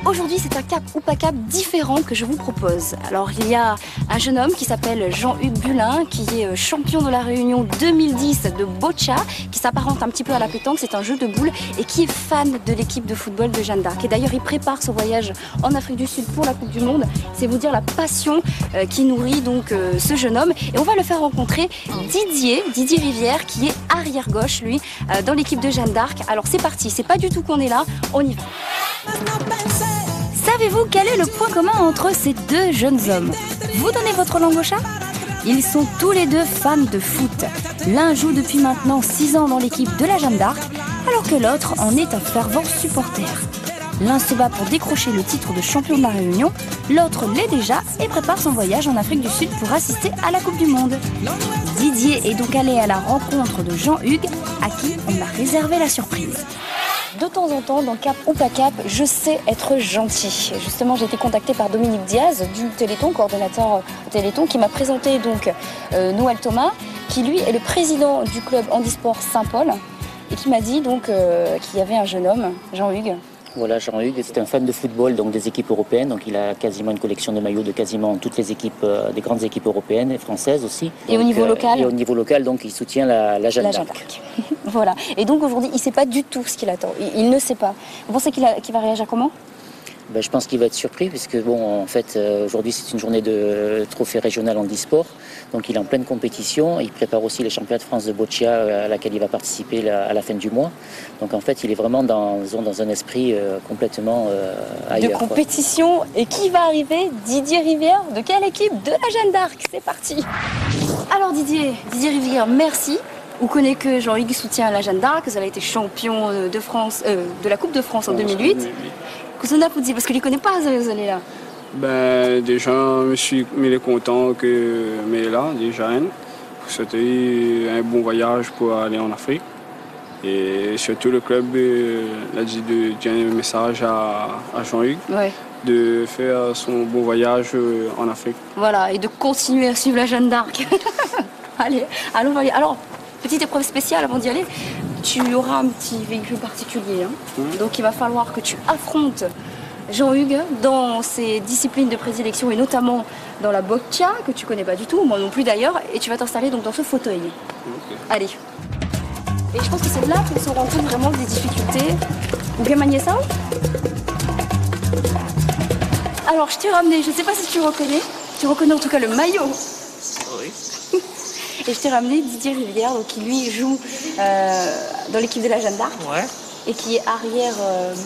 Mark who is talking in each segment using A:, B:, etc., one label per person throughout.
A: Aujourd'hui, c'est un cap ou pas cap différent que je vous propose. Alors, il y a un jeune homme qui s'appelle Jean-Hugues Bulin, qui est champion de la Réunion 2010 de boccia, qui s'apparente un petit peu à la pétanque, c'est un jeu de boules, et qui est fan de l'équipe de football de Jeanne d'Arc. Et d'ailleurs, il prépare son voyage en Afrique du Sud pour la Coupe du Monde. C'est vous dire la passion qui nourrit donc ce jeune homme. Et on va le faire rencontrer Didier Rivière, qui est arrière-gauche, lui, dans l'équipe de Jeanne d'Arc. Alors c'est parti, c'est pas du tout qu'on est là, on y va. Savez-vous quel est le point commun entre ces deux jeunes hommes? Vous donnez votre langue au chat? Ils sont tous les deux fans de foot. L'un joue depuis maintenant 6 ans dans l'équipe de la Jeanne d'Arc, alors que l'autre en est un fervent supporter. L'un se bat pour décrocher le titre de champion de la Réunion, l'autre l'est déjà et prépare son voyage en Afrique du Sud pour assister à la Coupe du Monde. Didier est donc allé à la rencontre de Jean-Hugues, à qui on a réservé la surprise. De temps en temps, dans Cap ou pas Cap, je sais être gentil. Justement, j'ai été contactée par Dominique Diaz du Téléthon, coordonnateur Téléthon, qui m'a présenté donc Noël Thomas, qui lui est le président du club handisport Saint-Paul, et qui m'a dit donc qu'il y avait un jeune homme, Jean-Hugues.
B: Voilà, Jean-Hugues, c'est un fan de football, donc des équipes européennes. Donc il a quasiment une collection de maillots de quasiment toutes les équipes, des grandes équipes européennes et françaises aussi.
A: Et donc, au niveau local?
B: Et au niveau local, donc il soutient la Jeanne d'Arc.
A: Voilà. Et donc aujourd'hui, il ne sait pas du tout ce qu'il attend. Il ne sait pas. Vous pensez qu'il va réagir comment?
B: Ben, je pense qu'il va être surpris, puisque bon, en fait, aujourd'hui c'est une journée de trophée régional handisport. Donc il est en pleine compétition. Il prépare aussi les championnats de France de boccia à laquelle il va participer à la fin du mois. Donc en fait, il est vraiment dans un esprit complètement ailleurs.
A: De compétition. Quoi. Et qui va arriver? Didier Rivière. De quelle équipe? De la Jeanne d'Arc. C'est parti. Alors Didier Rivière, merci. On connaît que Jean-Hugues soutient la Jeanne d'Arc. Vous avez été champion de France, de la Coupe de France en 2008. Qu'est-ce qu'on a pour dire? Parce que je ne connais pas ces années-là.
C: Ben, déjà, je suis content que je là, déjà. C'était un bon voyage pour aller en Afrique. Et surtout, le club a dit de dire un message à Jean-Hugues. Ouais. De faire son bon voyage en Afrique.
A: Voilà, et de continuer à suivre la Jeanne d'Arc. Allez, allons voir. Alors, petite épreuve spéciale avant d'y aller. Tu auras un petit véhicule particulier. Donc il va falloir que tu affrontes Jean-Hugues dans ses disciplines de prédilection et notamment dans la boccia, que tu connais pas du tout, moi non plus d'ailleurs, et tu vas t'installer donc dans ce fauteuil. Allez. Et je pense que c'est là qu'on se rend compte vraiment des difficultés. Vous pouvez manier ça? Alors je t'ai ramené, je ne sais pas si tu reconnais en tout cas le maillot. Oui. Et je t'ai ramené Didier Rivière, donc, qui lui joue dans l'équipe de la Jeanne d'Arc. Ouais. Et qui est arrière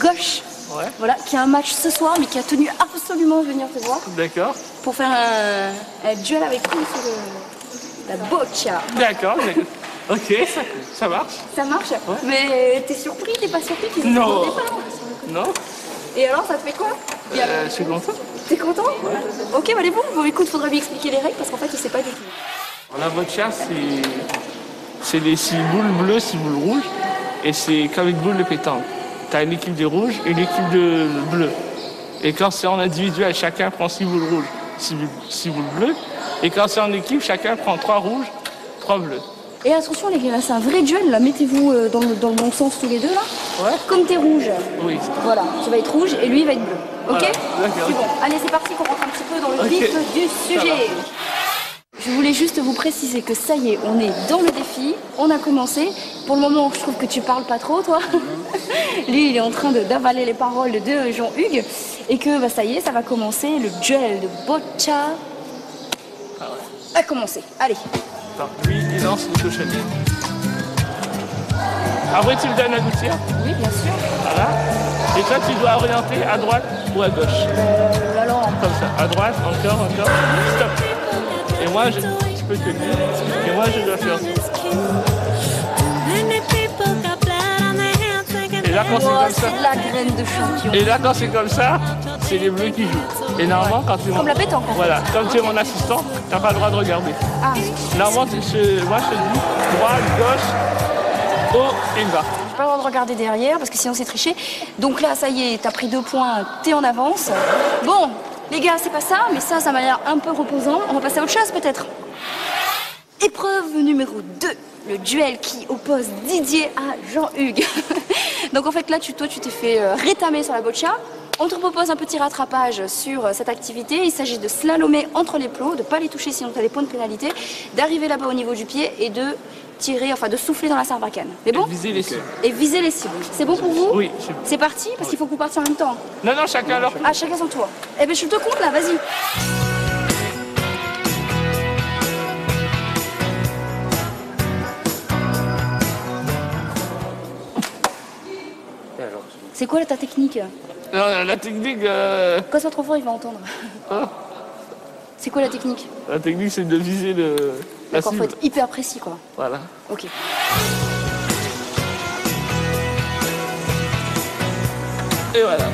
A: gauche. Ouais. Voilà, qui a un match ce soir, mais qui a tenu absolument à venir te voir. D'accord. Pour faire un duel avec nous sur la boccia.
D: D'accord. Ok, ça marche.
A: Ça marche. Ouais. Mais t'es surpris, t'es pas surpris qu'ils ne
D: Non. Non.
A: Et alors, ça te fait quoi?
D: Je suis content.
A: T'es content? Ouais. Ok, bah allez bon, écoute, faudrait lui expliquer les règles parce qu'en fait, il sait pas du tout.
D: La boccia, c'est les 6 boules bleues, 6 boules rouges, et c'est qu'avec boules de pétanque. Tu as une équipe de rouge et une équipe de bleu. Et quand c'est en individuel, chacun prend 6 boules rouges, 6 boules bleues. Et quand c'est en équipe, chacun prend 3 rouges, 3 bleus.
A: Et attention les gars, c'est un vrai duel, là. Mettez-vous dans le bon sens tous les deux, là. Ouais. Comme t'es rouge. Oui. Voilà, tu vas être rouge et lui, il va être bleu. Ok? Voilà. C'est bon. Allez, c'est parti, qu'on rentre un petit peu dans le vif du sujet. Je voulais juste vous préciser que ça y est, on est dans le défi, on a commencé. Pour le moment, je trouve que tu parles pas trop, toi. Lui, il est en train d'avaler les paroles de Jean-Hugues. Et que bah, ça y est, ça va commencer, le duel de boccia a commencé. Allez.
D: Attends, lui, il lance le touche. Après, tu me donnes à gouttière.
A: Oui, bien sûr.
D: Voilà. Et toi, tu dois orienter à droite ou à gauche.
A: Alors.
D: Comme ça, à droite, encore. Stop. Et moi, tu peux tenir. Et moi, je dois faire ça. Et là, quand c'est comme ça...
A: c'est de la graine de champion.
D: Et là, quand c'est comme ça, c'est les bleus qui jouent. Et normalement, quand tu...
A: Comme la pétanque.
D: Voilà. Comme tu es mon assistant, tu n'as pas le droit de regarder. Ah. Normalement, moi, je te dis droite, gauche, haut et bas.
A: J'ai pas le droit de regarder derrière, parce que sinon, c'est tricher. Donc là, ça y est, t'as pris 2 points, t'es en avance. Bon. Les gars, c'est pas ça, mais ça m'a l'air un peu reposant. On va passer à autre chose, peut-être. Épreuve numéro 2, le duel qui oppose Didier à Jean-Hugues. Donc en fait, là, toi, tu t'es fait rétamer sur la boccia. On te propose un petit rattrapage sur cette activité. Il s'agit de slalomer entre les plots, de ne pas les toucher sinon tu as des points de pénalité, d'arriver là-bas au niveau du pied et de tirer, enfin de souffler dans la sarbacane. Mais bon?
D: Et viser les cibles.
A: Et viser les cibles. C'est bon pour vous?
D: Oui, c'est bon.
A: C'est parti? Parce qu'il faut que vous partiez en même temps.
D: Non, non, chacun leur.
A: Ah, chacun son tour. Eh ben je te compte là, vas-y. C'est quoi ta technique?
D: Non, la technique.
A: Quand c'est trop fort, il va entendre.
D: Hein?
A: C'est quoi la technique?
D: La technique, c'est de viser la
A: D'accord, faut
D: cible.
A: être hyper précis quoi.
D: Voilà.
A: Ok.
D: Et voilà.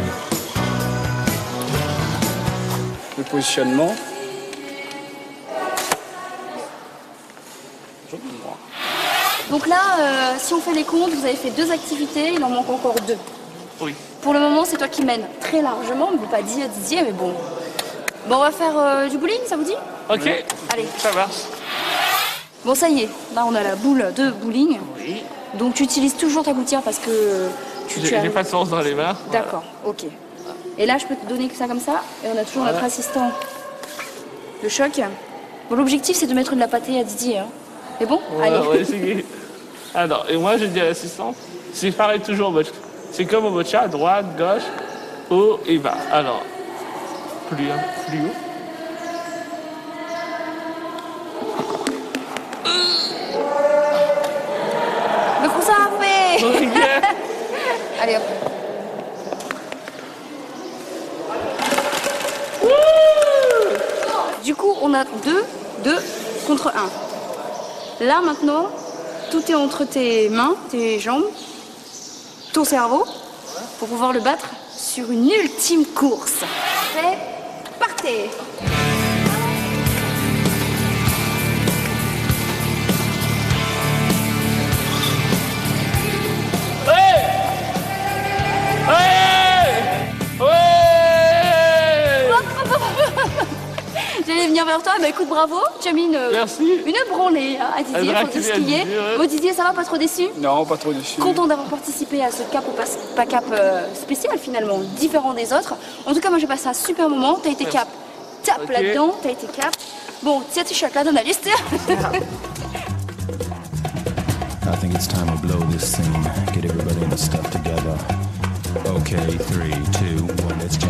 C: Le positionnement.
A: Donc là, si on fait les comptes, vous avez fait 2 activités, il en manque encore 2.
D: Oui.
A: Pour le moment, c'est toi qui mènes très largement, mais pas Didier, mais bon. Bon, on va faire du bowling, ça vous dit?
D: Ok.
A: Allez.
D: Ça marche.
A: Bon, ça y est, là on a la boule de bowling.
D: Oui.
A: Donc tu utilises toujours ta gouttière parce que
D: J'ai pas de sens dans les mains.
A: D'accord, ok. Et là, je peux te donner que ça comme ça. Et on a toujours notre assistant de choc. Bon, l'objectif, c'est de mettre de la pâtée à Didier. Hein. C'est bon?
D: Voilà,
A: Allez.
D: on va essayer. Alors, et moi, je dis à l'assistant, c'est pareil toujours. C'est comme au boccia, droite, gauche, haut et bas. Alors, plus haut.
A: Le coussin à fait.
D: Ok.
A: Allez, hop. Du coup, on a 2 contre 1. Là, maintenant, tout est entre tes mains, tes jambes, ton cerveau, pour pouvoir le battre sur une ultime course. Prêt? Partez! J'allais venir vers toi, bah écoute, bravo, tu as mis
D: Merci.
A: une branlée hein, à Didier, faut te skier. Bon Didier, ça va, pas trop déçu?
C: Non, pas trop dessus.
A: Content d'avoir participé à ce cap ou pas cap spécial finalement, différent des autres. En tout cas, moi j'ai passé un super moment, t'as été cap, tape
D: Ok.
A: là-dedans, t'as été cap. Bon, tiens, tu chocs là dans la liste.
E: I think it's time to blow this scene. Get everybody in the stuff together. Okay, 3, 2, 1, let's jam.